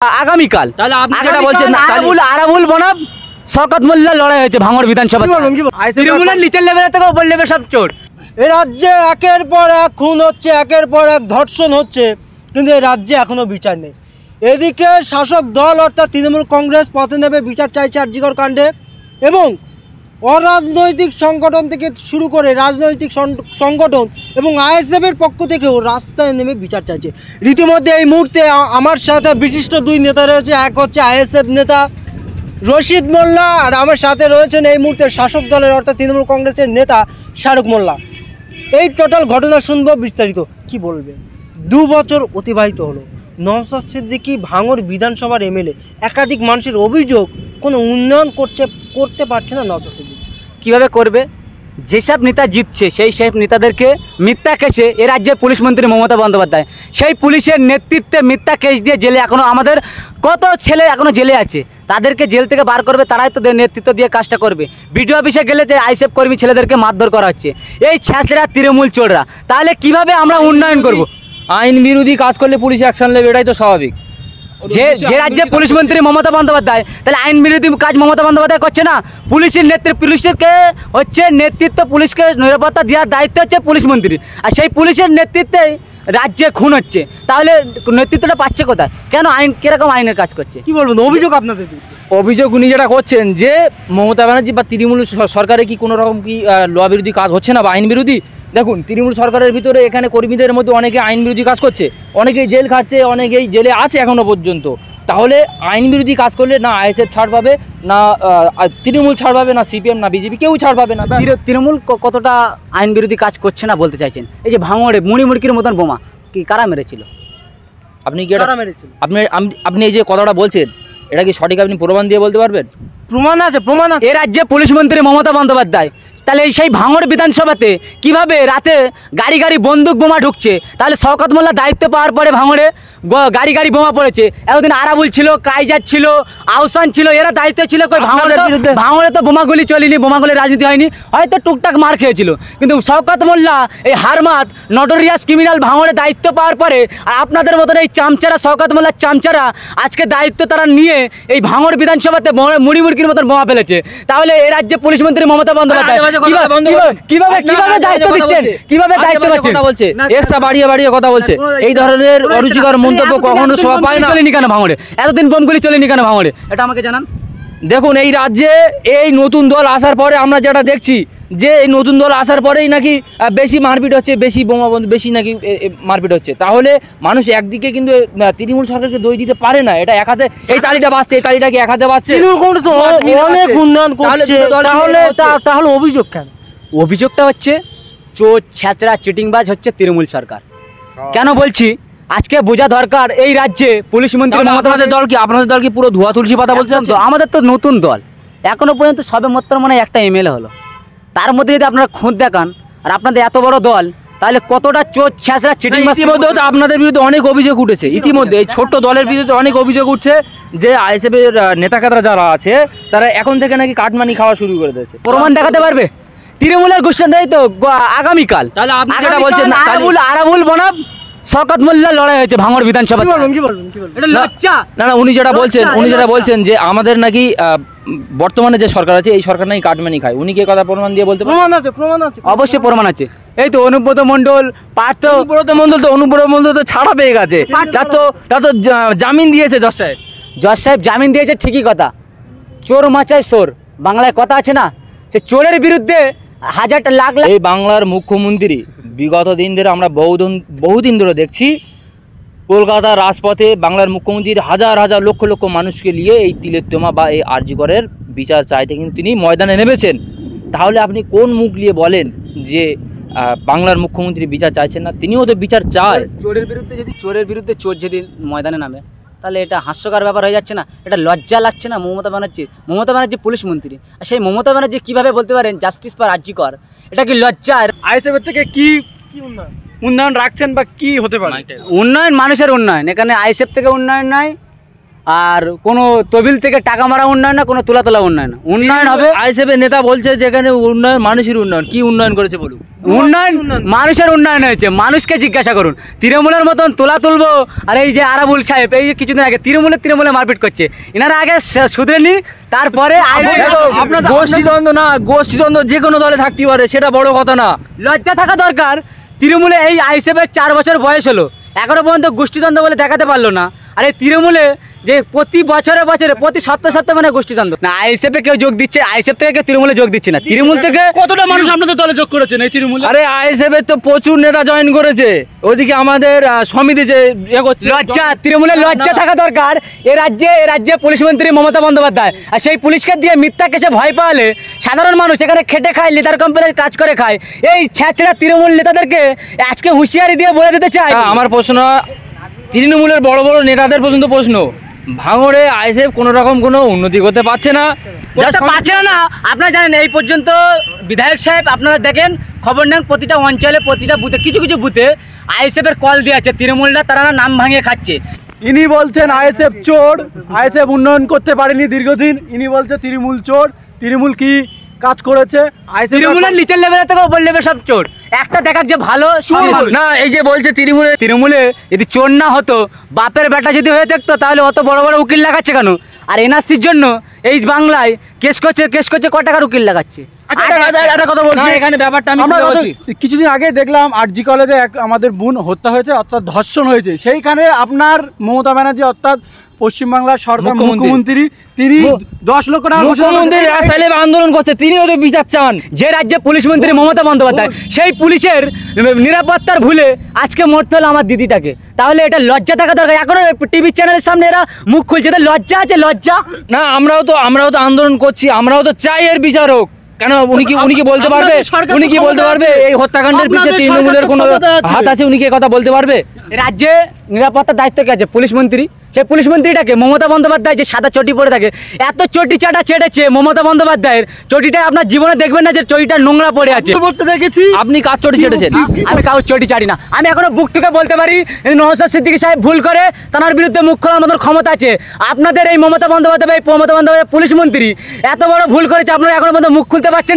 আগামীকাল তাহলে আপনি যেটা বলছেন আরাবুল বনাম শওকত মোল্লা লড়াই হয়েছে ভাঙড় বিধানসভা। তৃণমূলের নিচের লেভেল থেকে ওপর লেভেল সব চোর। এই রাজ্যে একের পর এক খুন হচ্ছে, একের পর এক ধর্ষণ হচ্ছে, কিন্তু এই রাজ্যে এখনো বিচার নেই। এদিকে শাসক দল অর্থাৎ তৃণমূল কংগ্রেস পথে নেমে বিচার চাইছে আরজিকর কাণ্ডে, এবং অরাজনৈতিক সংগঠন থেকে শুরু করে রাজনৈতিক সংগঠন এবং আইএসএফের পক্ষ থেকেও রাস্তায় নেমে বিচার চাইছে। রীতিমধ্যে এই মুহূর্তে আমার সাথে বিশিষ্ট দুই নেতা রয়েছে। এক হচ্ছে আইএসএফ নেতা রশিদ মোল্লা, আর আমার সাথে রয়েছেন এই মুহূর্তে শাসক দলের অর্থাৎ তৃণমূল কংগ্রেসের নেতা শাহরুখ মোল্লা। এই টোটাল ঘটনা শুনবো বিস্তারিত। কি বলবে? 2 বছর অতিবাহিত হলো, নওশাদ সিদ্দিকী ভাঙড় বিধানসভার এমএলএ, একাধিক মানুষের অভিযোগ কোনো উন্নয়ন করতে পারছে না নওশাদ সিদ্দিকী। কীভাবে করবে? যেসব নেতা জিতছে সেই সব নেতাদেরকে মিথ্যা কেসে এ রাজ্যের পুলিশ মন্ত্রী মমতা বন্দ্যোপাধ্যায় সেই পুলিশের নেতৃত্বে মিথ্যা কেস দিয়ে জেলে, এখনও আমাদের কত ছেলে এখনও জেলে আছে, তাদেরকে জেল থেকে বার করবে, তারাই তো নেতৃত্ব দিয়ে কাজটা করবে। বিডিও অফিসে গেলে যে আইএসএফ কর্মী ছেলেদেরকে মারধর করা হচ্ছে, এই ছ্যাঁচড়া তৃণমূল চোররা, তাহলে কিভাবে আমরা উন্নয়ন করব? আইন বিরোধী কাজ করলে পুলিশ অ্যাকশন নেবে, এটাই তো স্বাভাবিক। যে রাজ্যে পুলিশ মন্ত্রী মমতা বন্দ্যোপাধ্যায়, তাহলে আইন বিরোধী কাজ মমতা বন্দ্যোপাধ্যায় করছে না? পুলিশের পুলিশকে হচ্ছে নেতৃত্ব, পুলিশকে নিরাপত্তা দেওয়ার দায়িত্ব হচ্ছে পুলিশ মন্ত্রী, আর সেই পুলিশের নেতৃত্বে রাজ্যে খুন হচ্ছে, তাহলে নেতৃত্বটা পাচ্ছে কোথায়? কেন আইন কিরকম আইনের কাজ করছে? কি বলবেন অভিযোগ আপনাদের? অভিযোগ উনি যেটা করছেন যে মমতা ব্যানার্জি বা তৃণমূল সরকারে কি কোনো রকম কি ল বিরোধী কাজ হচ্ছে না বা আইন বিরোধী? দেখুন, তৃণমূল সরকারের ভিতরে এখানে কর্মীদের মধ্যে অনেকে আইন বিরোধী কাজ করছে, অনেকেই জেল খাটছে, অনেকেই জেলে আছে এখনও পর্যন্ত। তাহলে আইন বিরোধী কাজ করলে না আইএসএফ ছাড় পাবে, না তৃণমূল ছাড় পাবে, না সিপিএম, না বিজেপি, কেউ ছাড় পাবে না। তৃণমূল কতটা আইন বিরোধী কাজ করছে না বলতে চাইছেন? এই যে ভাঙড়ে মুড়ির মতন বোমা কি কারা মেরেছিল? আপনি কি আপনি এই যে কথাটা বলছেন, এটা কি সঠিক আপনি প্রমাণ দিয়ে বলতে পারবেন? প্রমাণ আছে, প্রমাণ আছে। এ রাজ্যে পুলিশ মন্ত্রী মমতা বন্দ্যোপাধ্যায়, তাহলে সেই ভাঙড় বিধানসভাতে কিভাবে রাতে গাড়ি বন্দুক বোমা ঢুকছে? তাহলে শওকত মোল্লা দায়িত্ব পাওয়ার পরে ভাঙড়ে গাড়ি বোমা পড়েছে। এতদিন আরাবুল ছিল, কাইজার ছিল, আহসান ছিল, এরা দায়িত্ব ছিল। ভাঙড়ে তো বোমাগুলি চলেনি, বোমাগুলির রাজনীতি হয়নি, হয়তো টুকটাক মার খেয়েছিল, কিন্তু শওকত মোল্লা এই হারমাত নটোরিয়াস ক্রিমিনাল ভাঙড়ে দায়িত্ব পাওয়ার পরে, আর আপনাদের মতন এই চামচারা শওকত মোল্লার চামচারা আজকে দায়িত্ব তারা নিয়ে এই ভাঙড় বিধানসভাতে মুড়ির মতন বোমা ফেলেছে। তাহলে এই রাজ্যে পুলিশ মন্ত্রী মমতা বন্দ্যোপাধ্যায় কিভাবে দায়িত্ব দিচ্ছেন? কিভাবে দায়িত্ব কথা বলছে? এক্সট্রা বাড়িয়ে কথা বলছে। এই ধরনের অরুচিকর মন্তব্য কখনো শোভা পায় না। চলেনি কেন ভাঙড়ে? এতদিন বোমগুলি চলেনি কেন ভাঙড়ে? এটা আমাকে জানান। দেখুন, এই রাজ্যে এই নতুন দল আসার পরে আমরা যেটা দেখছি যে এই নতুন দল আসার পরেই নাকি বেশি মারপিট হচ্ছে, বেশি বোমাবন্ধ, বেশি নাকি মারপিট হচ্ছে। তাহলে মানুষ একদিকে কিন্তু তৃণমূল সরকারকে দই দিতে পারে না। এটা এক হাতে এই তালিটা বাঁচছে, এই তালিটা কি এক হাতে বাঁচছে? অনেক উন্নয়ন করছে, তাহলে অভিযোগ কেন? অভিযোগটা হচ্ছে চোর ছ্যাচড়া চিটিংবাজ হচ্ছে তৃণমূল সরকার। কেন বলছি? আজকে বোঝা দরকার এই রাজ্যে পুলিশ মন্ত্রী আপনাদের দল কি পুরো ধোয়া তুলসী পাতা বলছেন? তো আমাদের তো নতুন দল, এখনো পর্যন্ত সবে মাত্র মানে একটা এমএলএ হলো, তার মধ্যে যদি আপনারা খুঁত দেখান, আর আপনাদের এত বড় দল, তাহলে কতটা চোর ছ্যাচড়া চিটিংবাজ। ইতিমধ্যে তো আপনাদের বিরুদ্ধে অনেক অভিযোগ উঠেছে, ইতিমধ্যে এই ছোট্ট দলের বিরুদ্ধে অনেক অভিযোগ উঠছে যে আইএসএফের নেতাকাররা যারা আছে তারা এখন থেকে নাকি কাটমানি খাওয়া শুরু করে দিয়েছে। প্রমাণ দেখাতে পারবে? তৃণমূলের গোষ্ঠী তো আগামীকাল তাহলে আপনি যেটা বলছেন আরাবুল বনাম শওকত মোল্লা লড়াই হয়েছে ভাঙড় বিধানসভা। না, উনি যেটা বলছেন যে আমাদের নাকি বর্তমানে যে সরকার আছে এই সরকার নাকি কাটমানি খায়, উনি কি কথা প্রমাণ দিয়ে বলতে? প্রমাণ আছে। অবশ্যই প্রমাণ আছে। এই তো অনুব্রত মণ্ডল তো ছাড়া পেয়ে গেছে, তার তো জামিন দিয়েছে জজ সাহেব জামিন দিয়েছে, ঠিকই কথা। চোর মাচায় চোর, বাংলায় কথা আছে না? সে চোরের বিরুদ্ধে হাজারটা লাখ এই বাংলার মুখ্যমন্ত্রী বিগত দিন ধরে আমরা বহুদিন ধরে দেখছি কলকাতার রাজপথে বাংলার মুখ্যমন্ত্রীর হাজার লক্ষ মানুষকে নিয়ে এই তিলোত্তমা বা এই আরজিকরের বিচার চাইতে কিন্তু তিনি ময়দানে নেমেছেন। তাহলে আপনি কোন মুখ নিয়ে বলেন যে বাংলার মুখ্যমন্ত্রী বিচার চাইছেন না? তিনিও তো বিচার চায়। চোরের বিরুদ্ধে চোর যদি ময়দানে নামে, তাহলে এটা হাস্যকর ব্যাপার হয়ে যাচ্ছে না? এটা লজ্জা লাগছে না মমতা ব্যানার্জি পুলিশ মন্ত্রী, আর সেই মমতা ব্যানার্জি কীভাবে বলতে পারেন জাস্টিস ফর আরজিকর? এটা কি লজ্জা? আইএসএফের থেকে কি উন্নয়ন রাখছেন বা কি হতে পারে? উন্নয়ন মানুষের উন্নয়ন, এখানে আইএসএফ থেকে উন্নয়ন নাই, আর কোনো তহবিল থেকে টাকা মারা উন্নয়ন না, কোনো তোলা তোলা উন্নয়ন না। উন্নয়ন হবে আইএসএফের নেতা বলছে যেখানে উন্নয়ন মানুষের উন্নয়ন, কি উন্নয়ন করেছে বলুন? উন্নয়ন মানুষের উন্নয়ন হয়েছে। মানুষকে জিজ্ঞাসা করুন, তৃণমূলের মতন তোলা তুলবো। আর এই যে আরাবুল সাহেব এই যে কিছুদিন আগে তৃণমূলে মারপিট করছে, এনারা আগে শুধরেনি, তারপরে গোষ্ঠীদ্বন্দ্ব না, গোষ্ঠীদ্বন্দ্ব যে কোনো দলে থাকতে পারে, সেটা বড় কথা না। লজ্জা থাকা দরকার। তৃণমূলে এই আইএসএফের 4 বছর বয়স হলো, এখনো পর্যন্ত গোষ্ঠীদ্বন্দ্ব বলে দেখাতে পারলো না। আর এই তৃণমূলে যে প্রতি বছরে প্রতি সপ্তাহে মানে গোষ্ঠীদ্বন্দ্ব না। আইএসএফে কেউ যোগ দিচ্ছে, আইএসএফ থেকে কেউ তৃণমূলে যোগ দিচ্ছে না। তৃণমূল থেকে কতটা মানুষ আপনাদের দলে যোগ করেছেন এই তৃণমূল? আরে আইএসএফ এর তো প্রচুর নেতা জয়েন করেছে, ওইদিকে আমাদের সমিতি যে করছে। লজ্জা, তৃণমূলের লজ্জা থাকা দরকার। এ রাজ্যে পুলিশ মন্ত্রী মমতা বন্দ্যোপাধ্যায়, আর সেই পুলিশকে দিয়ে মিথ্যা কেসে ভয় পাওয়ালে সাধারণ মানুষ এখানে খেটে খায়, লিডার কোম্পানির কাজ করে খায়। এই ছ্যাচড়া তৃণমূল নেতাদেরকে আজকে হুঁশিয়ারি দিয়ে বলে দিতে চাই। আমার প্রশ্ন, তৃণমূলের বড় বড় নেতাদের পর্যন্ত প্রশ্ন, ভাঙড়ে আইএসএফ কোনো রকম কোনো উন্নতি করতে পারছে না। পারছে না। আপনারা জানেন এই পর্যন্ত বিধায়ক সাহেব, আপনারা দেখেন খবর নেন, প্রতিটা অঞ্চলে প্রতিটা বুথে কিছু কিছু বুথে আইএসএফের কল দিয়ে আছে। তৃণমূলরা তারা নাম ভাঙিয়ে খাচ্ছে। ইনি বলছেন আইএসএফ চোর, আইএসএফ উন্নয়ন করতে পারেনি দীর্ঘদিন। ইনি বলছে তৃণমূল চোর। তৃণমূল কি কাজ করেছে? তৃণমূলের নিচের লেভেল থেকে ওপর লেভেল সব চোর। একটা দেখাক যে ভালো না, এই যে বলছে তৃণমূলে যদি চোর না হতো, বাপের বেটা যদি হয়ে থাকতো, তাহলে অত বড় বড় উকিল লাগাচ্ছে কেন? আর এনআরসির জন্য এই বাংলায় কেস করছে ক টাকার উকিল লাগাচ্ছে। একটা কথা বলছি, এখানে ব্যাপারটা আমি বলছি। কিছুদিন আগে দেখলাম আরজি কলেজে আমাদের বোন হত্যা হয়েছে, অর্থাৎ ধর্ষণ হয়েছে। সেইখানে আপনার মমতা ব্যানার্জি অর্থাৎ পশ্চিমবাংলার সরকার মুখ্যমন্ত্রী, তিনি 10 লক্ষ টাকা মুখ্যমন্ত্রী রাস্তায় নেমে আন্দোলন করছে, তিনিও তো বিচার চান। যে রাজ্যে পুলিশ মন্ত্রী মমতা বন্দ্যোপাধ্যায়, সেই পুলিশের নিরাপত্তার ভুলে আজকে মরতে হলো আমার দিদিটাকে। তাহলে এটা লজ্জা থাকা দরকার। এখনো টিভি চ্যানেলের সামনে এরা মুখ খুলছে, লজ্জা আছে? লজ্জা না, আমরাও তো আন্দোলন করছি, আমরাও তো চাই এর বিচারক। কেন উনি কি বলতে পারবে? উনি কি বলতে পারবে এই হত্যাকাণ্ডের পিছনে তৃণমূলের কোনো হাত আছে? উনি কি কথা বলতে পারবে? রাজ্যে নিরাপত্তার দায়িত্ব কে আছে? পুলিশ মন্ত্রী। সেই পুলিশ মন্ত্রীটাকে মমতা বন্দ্যোপাধ্যায় যে সাদা চটি পরে থাকে, এত চটি চাটা চেটেছে মমতা বন্দ্যোপাধ্যায়ের চটিটা আপনার জীবনে দেখবেন না যে চটিটা নোংরা পড়ে আছে। দেখেছি আপনি কার চটি চেটেছেন? আমি কারোর চটি চাটি না। আমি এখনো বুক টুকে বলতে পারি নওশাদ সিদ্দিকী সাহেব ভুল করে, তার বিরুদ্ধে মুখ খোলার মতন ক্ষমতা আছে। আপনাদের এই মমতা বন্দ্যোপাধ্যায় পুলিশ মন্ত্রী এত বড় ভুল করেছে, আপনারা এখনো পর্যন্ত মুখ খুলতে পারছেন না।